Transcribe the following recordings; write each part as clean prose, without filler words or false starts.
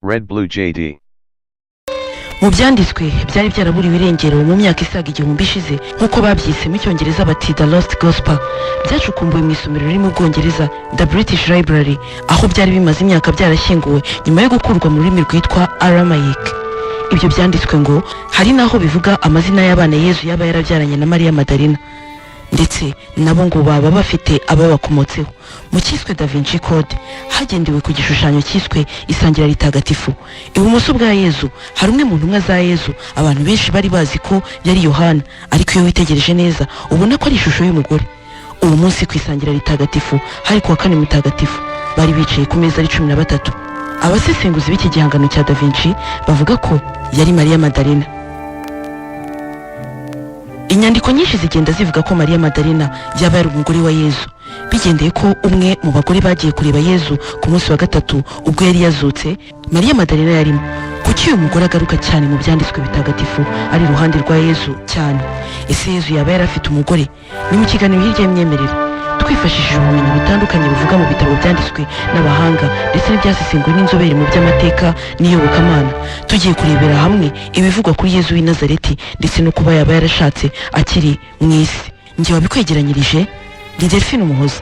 Red Blue JD. mu byanditswe byari byaraburiwe irengero mu myaka isaga igihumbi ishize nk'uko babyise mu cyongereza bati The Lost Gospel, byacukumbuwe mu isomero riri mu Bwongereza The British Library, aho byari bimaze imyaka byarashyinguwe nyuma yo gukurwa mu rurimi rwitwa Aramaic. Ibyo byanditswe ngo hari naho bivuga amazina y'abana Yezu yaba yarabyaranye na Maria Madalena, ndetse nabo ngo baba bafite ababakomotseho. Mu cyiswe Da Vinci Code hagendewe ku gishushanyo cyiswe isangira ritagatifu. Ibumoso bwa Yezu hari umwe mu ntumwa za Yezu abantu benshi bari bazi ko yari Yohana, ariko iyo witegereje neza ubona ko ari ishusho y'umugore. Uwo munsi ku isangira ritagatifu hari kuwa kane mutagatifu, bari bicaye ku meza ari 13. Abasesenguzi b'iki gihangano cya Da Vinci bavuga ko yari Maria Madalena. Inyandiko nyinshi zigenda zivuga ko Maria Madalena yaba yari umugore wa Yezu, bigendeye ko umwe mu bagore bagiye kureba Yezu ku munsi wa gatatu ubwo yari yazutse Maria Madalena yarimo. Kuki uyu mugore agaruka cyane mu byanditswe bitagatifu ari iruhande rwa Yezu cyane? Ese Yezu yaba yari afite umugore? Ni mu kiganiro hirya y'imyemerere twifashishije ubumenyi butandukanye buvuga mu bitabo byanditswe n'abahanga ndetse n'ibyasesenguwe n'inzobere mu by'amateka n'iyobokamana, tugiye kurebera hamwe ibivugwa kuri Yezu w'i Nazareti ndetse no kuba yaba yarashatse akiri mu isi. Njye wabikwegeranyirije ni Delphine Umuhoza.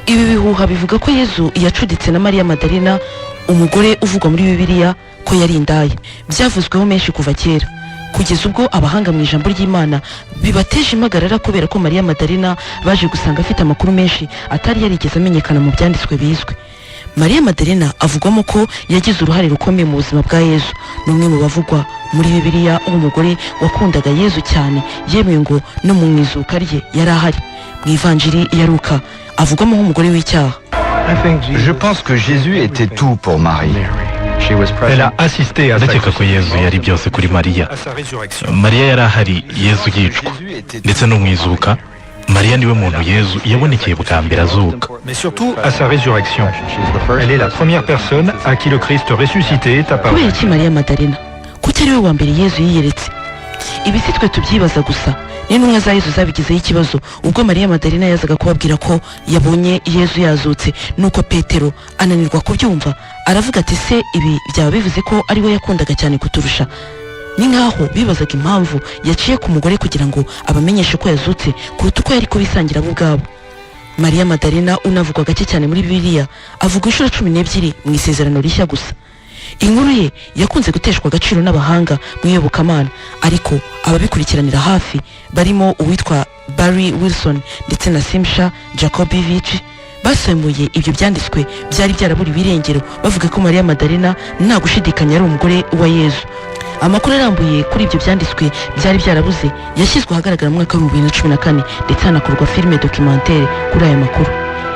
Ibi bihuha bivuga ko Yezu yacuditse na Maria Madalena, umugore uvugwa muri Bibiliya ko yari indaya. Byavuzweho menshi kuva kera kugeza ubwo abahanga mu ijambo ry'Imana bibateje impagarara kubera ko Maria Madalena baje gusanga afite amakuru menshi atari yarigeze amenyekana mu byanditswe bizwe. Maria Madalena avugwamo ko yagize uruhare rukomeye mu buzima bwa Yezu. Ni umwe mu bavugwa muri Bibiliya nk'umugore wakundaga Yezu cyane, yemewe ngo no mu mwizuka rye yari ahari. Mu Ivanjiri ya Luka avugwamo nk'umugore w'icyaha. Je pense que Jésus était tout pour Marie. Elle a assisté à ndakeka ko Yezu yari byose kuri Mariya. Mariya yari ahari Yezu yicwa, ndetse no mwizuka Mariya niwe muntu Yezu yabonekeye bwa mbere azuka. mais surtout à sa résurrection. Elle est la première personne à qui le Christ ressuscité est apparu. Kubera iki Maria Madalena? Kuki ari we wa mbere Yezu yiyeretse? Ibi si twe tubyibaza gusa, n'intumwa za Yezu zabigizeho ikibazo ubwo Maria Madalena yazaga kubabwira ko yabonye Yezu yazutse, nuko Petero ananirwa kubyumva. Aravuga ati se ibi byaba bivuze ko ari we yakundaga cyane kuturusha? Ni nkaho bibazaga impamvu yaciye ku mugore kugira ngo abamenyeshe ko yazutse kuruta uko yari kubisangira bo ubwabo. Maria Madalena unavugwa gake cyane muri Bibiliya, avuga inshuro 12 mu isezerano rishya gusa. Inkuru ye yakunze guteshwa agaciro n'abahanga mu iyobokamana, ariko ababikurikiranira hafi barimo uwitwa Barry Wilson ndetse na Simcha Jakobovich basemuye ibyo byanditswe byari byaraburiwe irengero, bavuga ko Maria Madalena nta gushidikanya ari umugore wa Yezu. Amakuru arambuye kuri ibyo byanditswe byari byarabuze yashyizwe ahagaragara mu mwaka wa 2014 ndetse hanakorwa filime documentaire kuri aya makuru.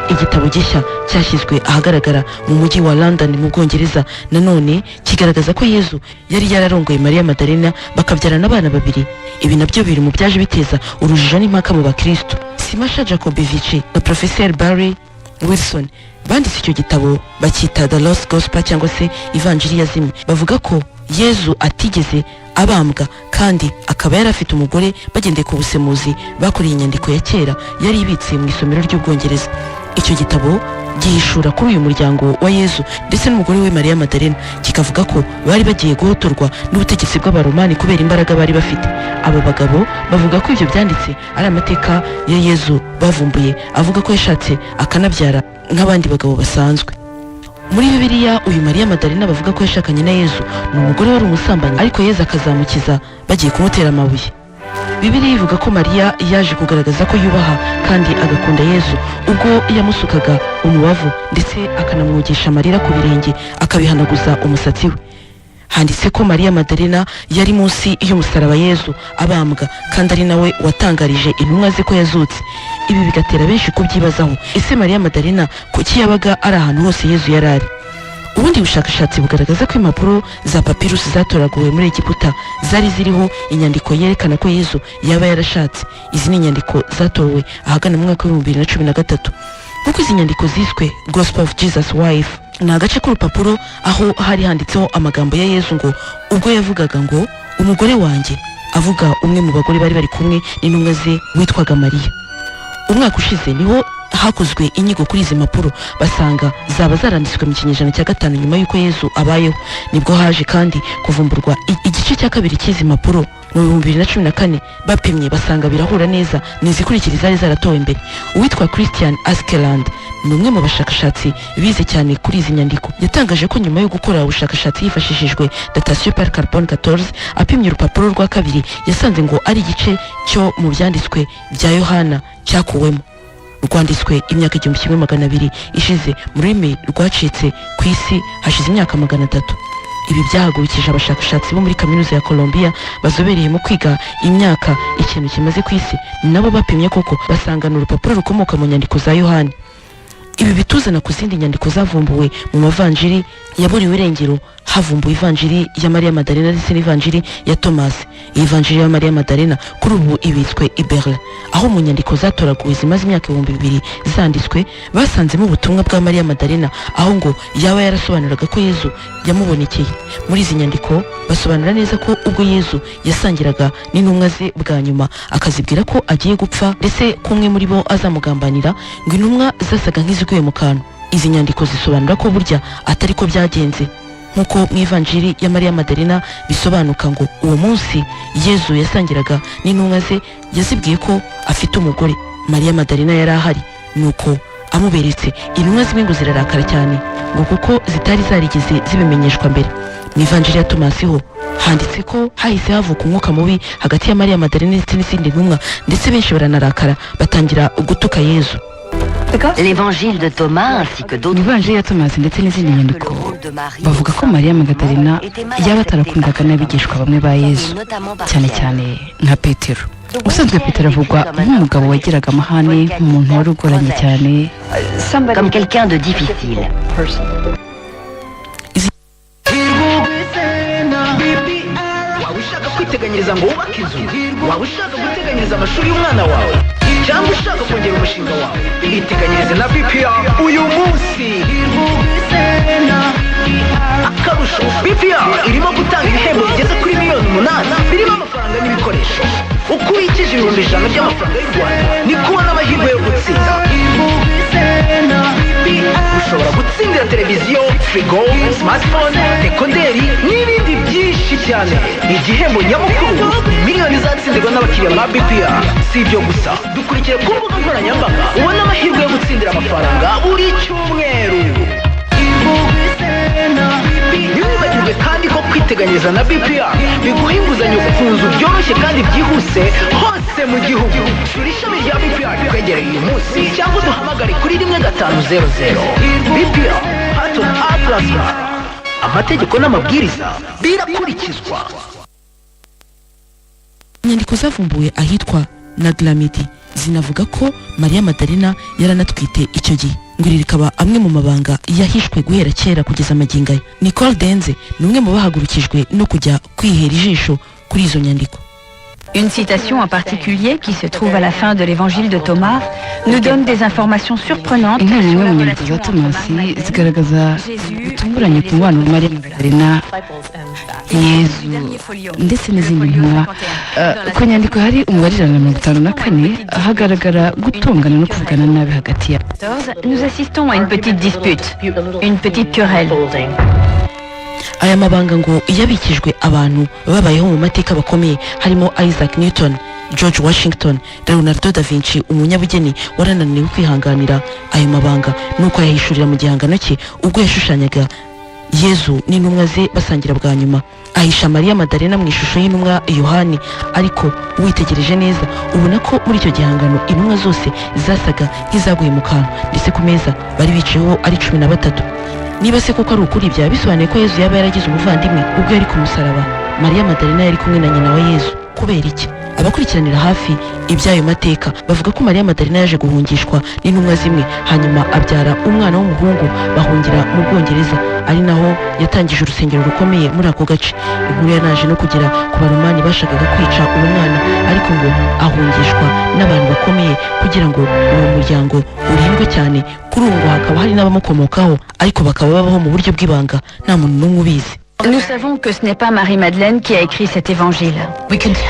Igitabo gishya cyashyizwe ahagaragara mu mujyi wa London mu Bwongereza nanone kigaragaza ko Yezu yari yararongoye Maria Madalena bakabyarana abana babiri. Ibi nabyo biri mu byaje biteza urujijo n'impaka mu bakristo. Simcha Jakobovich na Professor Barry Wilson banditse icyo gitabo bacyita The Lost Gospel cyangwa se Ivanjiri yazimye. Bavuga ko Yezu atigeze abambwa kandi akaba yari afite umugore bagendeye ku busemuzi bakoreye inyandiko ya kera yari ibitse mu isomero ry'Ubwongereza. Icyo gitabo gihishura kuri uyu muryango wa Yezu ndetse n'umugore we Maria Madalena, kikavuga ko bari bagiye guhotorwa n'ubutegetsi bw'abaromani kubera imbaraga bari bafite. Abo bagabo bavuga ko ibyo byanditse ari amateka ya Yezu bavumbuye, avuga ko yashatse akanabyara nk'abandi bagabo basanzwe. Muri Bibiliya uyu Maria Madalena bavuga ko yashakanye na Yezu ni umugore wari umusambanyi, ariko Yezu akazamukiza bagiye kumutera amabuye. Bibiliya ivuga ko Mariya yaje kugaragaza ko yubaha kandi agakunda Yezu ubwo yamusukaga umubavu ndetse akanamwogesha amarira ku birenge akabihanaguza umusatsi we. Handitse ko Maria Madalena yari munsi y'umusaraba Yezu abambwa kandi ari nawe watangarije intumwa ze ko yazutse. Ibi bigatera benshi kubyibazaho, ese Maria Madalena kuki yabaga ari ahantu hose Yezu yari ari? Ubundi bushakashatsi bugaragaza ko impapuro za papyrus zatoraguwe muri Egiputa zari ziriho inyandiko yerekana ko Yezu yaba yarashatse. Izi ni inyandiko zatowe ahagana mu mwaka wa 2013. Nk'uko izi nyandiko ziswe Gospel of Jesus Wife, ni agace k'urupapuro aho hari handitseho amagambo ya Yezu ngo ubwo yavugaga ngo umugore wanjye, avuga umwe mu bagore bari kumwe n'intumwa ze witwaga Mariya. umwaka ushize niho hakozwe inyigo kuri izi mpapuro basanga zaba zaranditswe mu kinyejana cya 5 nyuma y'uko Yezu abayeho. Nibwo haje kandi kuvumburwa igice cya 2 cy'izi mpapuro mu 2014 bapimye basanga birahura neza n'izikurikira zari zaratowe mbere. Uwitwa Christian Askeland ni umwe mu bashakashatsi bize cyane kuri izi nyandiko, yatangaje ko nyuma yo gukora ubushakashatsi hifashishijwe datation par carbone 14 apimye urupapuro rwa 2 yasanze ngo ari igice cyo mu byanditswe bya Yohana cyakuwemo, rwanditswe imyaka 1200 ishize mu rurimi rwacitse ku isi hashize imyaka 300. Ibi byahagurukije abashakashatsi bo muri kaminuza ya Columbia bazobereye mu kwiga imyaka ikintu kimaze ku isi, nabo bapimye koko basanga n'urupapuro rukomoka mu nyandiko za Yohana. Ibi bituzana ku zindi nyandiko zavumbuwe mu mavanjiri yaburiwe irengero, havumbuwe ivanjiri ya Maria Magdalena ndetse n'ivanjiri ya Thomas. Iyi vanjiri ya Maria Magdalena kuri ubu ibitswe i Berlin, aho mu nyandiko zatoraguwe zimaze imyaka 2000 zanditswe basanzemo ubutumwa bwa Maria Magdalena, aho ngo yaba yarasobanuraga ko Yezu yamubonekeye. Muri izi nyandiko basobanura neza ko ubwo Yezu yasangiraga n'intumwa ze bwa nyuma akazibwira ko agiye gupfa ndetse kumwe muri bo azamugambanira, ngo intumwa zasaga nk'iziguye mu kantu. Izi nyandiko zisobanura ko burya atari ko byagenze nkuko mu ivanjiri ya Maria Magdalena bisobanuka ngo uwo munsi Yezu yasangiraga n'intumwa ze yazibwiye ko afite umugore. Maria Magdalena yari ahari, nuko amuberetse intumwa zimwe ngo zirarakara cyane ngo kuko zitari zarigeze zibimenyeshwa mbere. Mu ivanjiri ya Thomas ho handitse ko hahise havuka umwuka mubi hagati ya Maria Magdalena ndetse n'izindi ntumwa, ndetse benshi baranarakara batangira gutuka Yezu. L'évangile de Thomas ainsi que d'autres Ivanjiri ya Thomas ndetse n'izindi nyandiko bavuga ko Maria Magdalena yaba atarakundaga n'abigishwa bamwe ba Yezu, cyane cyane nka Petero. Usanzwe Petero avugwa nk'umugabo wagiraga amahane, nk'umuntu wari ugoranye cyane, comme quelqu'un de difficile. Waba ushaka kwiteganyiriza ngo wubake inzu, waba ushaka guteganyiriza amashuri y'umwana wawe, cyangwa ushaka kongera umushinga wawe, iteganyirize na BPR uyu munsi. Akarusho, BPR irimo gutanga ibihembo bigeze kuri $8,000,000 birimo amafaranga n'ibikoresho. Ukurikije ibihumbi 100 by'amafaranga y'u Rwanda ni kubona amahirwe yo gutsinda. Ushobora gutsindira televiziyo, frigo, smartphone, dekoderi n'ibindi byinshi cyane. Igihembo nyamukuru miliyoni zatsindirwa n'abakiriya ba BPR. Si ibyo gusa, dukurikire ku mbuga nkoranyambaga ubona amahirwe yo gutsindira amafaranga buri cyumweru. Ntibibagirwe kandi ko kwiteganyiriza na BPR biguha inguzanyo ku nzu byoroshye kandi byihuse hose mu gihugu. Sura ishami rya BPR rikwegereye uyu munsi cyangwa duhamagare kuri 1500. BPR, Hato Atlasma. Amategeko n'amabwiriza birakurikizwa. Inyandiko zavumbuwe ahitwa Naglamidi zinavuga ko Maria Magdalena yaranatwite icyo gihe, ngo iri rikaba amwe mu mabanga yahishwe guhera kera kugeza magingo aya. Nicole Denze ni umwe mu bahagurukijwe no kujya kwihera ijisho kuri izo nyandiko. Une citation en particulier qui se trouve à la fin de l'évangile de Thomas nous donne des informations surprenantes imwe mu nyandiko za Thomas zigaragaza gutunguranye ku mubano wa Maria Magdalena, Yezu ndetse n'izindi ntumwa. Ku nyandiko hari umubare 154 hagaragara gutongana no kuvugana nabi hagati yabo. Nous assistons à une petite dispute, une petite querelle. Aya mabanga ngo yabikijwe abantu babayeho mu mateka bakomeye harimo Isaac Newton, George Washington, Leonardo da Vinci, umunyabugeni warananiwe kwihanganira ayo mabanga nuko yahishurira mu gihangano cye ubwo yashushanyaga Yezu n'intumwa ze basangira bwa nyuma. Ahisha Maria Magdalena mu ishusho y'intumwa Yohani, ariko witegereje neza ubona ko muri icyo gihangano intumwa zose zasaga nk'izaguye mu kantu, ndetse ku meza bari bicayeho ari 13. Niba se koko ari ukuri byaba bisobanuye ko Yezu yaba yaragize umuvandimwe ubwo yari ku musaraba. Maria Magdalena yari kumwe na nyina wa Yezu. Kubera iki? Abakurikiranira hafi iby'ayo mateka bavuga ko Maria Magdalena yaje guhungishwa n'intumwa zimwe, hanyuma abyara umwana w'umuhungu bahungira mu Bwongereza, ari naho yatangije urusengero rukomeye muri ako gace. Inkuru yanaje no kugera ku baromani bashakaga kwica uwo mwana, ariko ngo ahungishwa n'abantu bakomeye kugira ngo uwo muryango urindwe cyane. Kuri ubu ngo hakaba hari n'abamukomokaho, ariko bakaba babaho mu buryo bw'ibanga nta muntu n'umwe ubizi. Nous savons que ce n'est pas Marie-Madeleine qui a écrit cet évangile.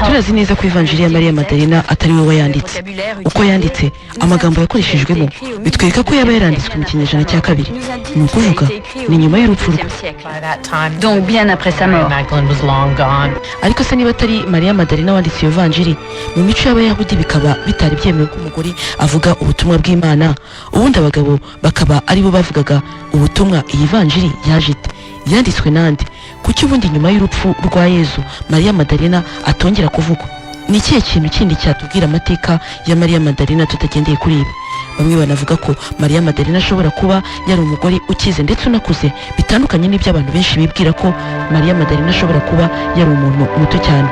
turazi neza ko ivanjiri ya Mariya Madarina atari we wayanditse. Uko yanditse amagambo yakoreshejwemo bitwereka ko yaba yaranditswe mu kinyejana cya kabiri, ni ukuvuga ni nyuma y'urupfu rwe, Donc bien après sa mort. ariko se niba atari Mariya Madarina wanditse iyo vanjiri, mu mico y'abayahudi bikaba bitari byemewe ko umugore avuga ubutumwa bw'Imana, ubundi abagabo bakaba aribo bavugaga ubutumwa. Iyi vanjiri yaje ite? Yanditswe nande? Kuki ubundi nyuma y'urupfu rwa Yezu Mariya Madarina atongera kuvugwa? Ni ikihe kintu kindi cyatubwira amateka ya Mariya Madarina tutagendeye kuri ibi? Bamwe banavuga ko Mariya Madarina ashobora kuba yari umugore ukize ndetse unakuze, bitandukanye n'ibyo abantu benshi bibwira ko Mariya Madarina ashobora kuba yari umuntu muto cyane.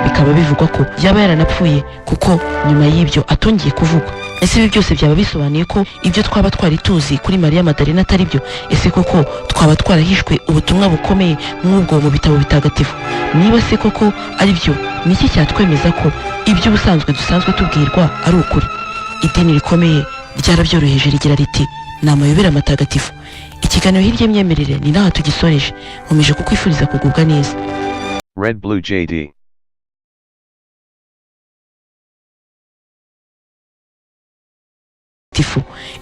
Bikaba bivugwa ko yaba yaranapfuye kuko nyuma y'ibyo atongeye kuvugwa. Ese ibi byose byaba bisobanuye ko ibyo twaba twari tuzi kuri Mariya Madarina atari byo? Ese koko twaba twarahishwe ubutumwa bukomeye nk'ubwo mu bitabo bitagatifu? Niba se koko ari byo, ni iki cyatwemeza ko ibyo ubusanzwe dusanzwe tubwirwa ari ukuri? Idini rikomeye ryarabyoroheje rigira riti ni amayobera matagatifu. Ikiganiro hirya y'imyemerere ni naho tugisoreje. Nkomeje kukwifuriza kugubwa neza. Red Blue JD.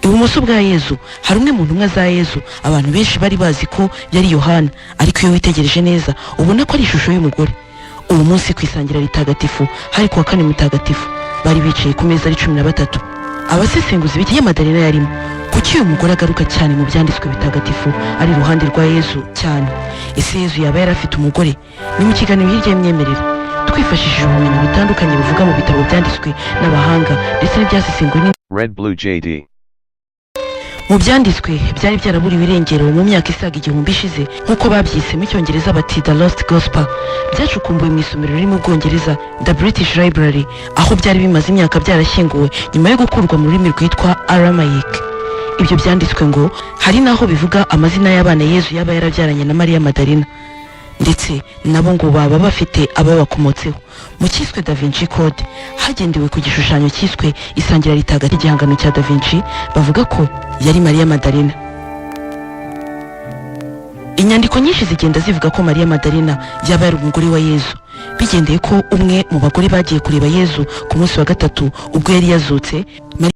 Ibumoso bwa Yezu hari umwe mu ntumwa za Yezu abantu benshi bari bazi ko yari Yohana, ariko iyo witegereje neza ubona ko ari ishusho y'umugore. Uwo munsi ku isangira ritagatifu hari kuwa kane mutagatifu, bari bicaye ku meza ari 13. Abasesenguzi b'igihe Madarina yarimo, kuki uyu mugore agaruka cyane mu byanditswe bitagatifu ari iruhande rwa Yezu cyane? Ese Yezu yaba yari afite umugore? Ni mu kiganiro hirya y'imyemerere twifashishije ubumenyi butandukanye buvuga mu bitabo byanditswe n'abahanga ndetse n'ibyasesenguwe Red Blue JD. mu byanditswe byari byaraburiwe irengero mu myaka isaga 1000 ishize, nk'uko babyise mu Cyongereza bati The Lost Gospel. Byacukumbuwe mu isomero riri mu Bwongereza The British Library, aho byari bimaze imyaka byarashyinguwe nyuma yo gukurwa mu rurimi rwitwa Aramaic. Ibyo byanditswe ngo hari naho bivuga amazina y'abana Yezu yaba yarabyaranye na Mariya Madarina, ndetse nabo ngo baba bafite ababakomotseho. Mu cyiswe Da Vinci Code hagendewe ku gishushanyo cyiswe isangira ritagatifu igihangano cya Da Vinci, bavuga ko yari Mariya Madarina. Inyandiko nyinshi zigenda zivuga ko Mariya Madarina yaba yari umugore wa Yezu, bigendeye ko umwe mu bagore bagiye kureba Yezu ku munsi wa gatatu ubwo yari yazutse. Mariya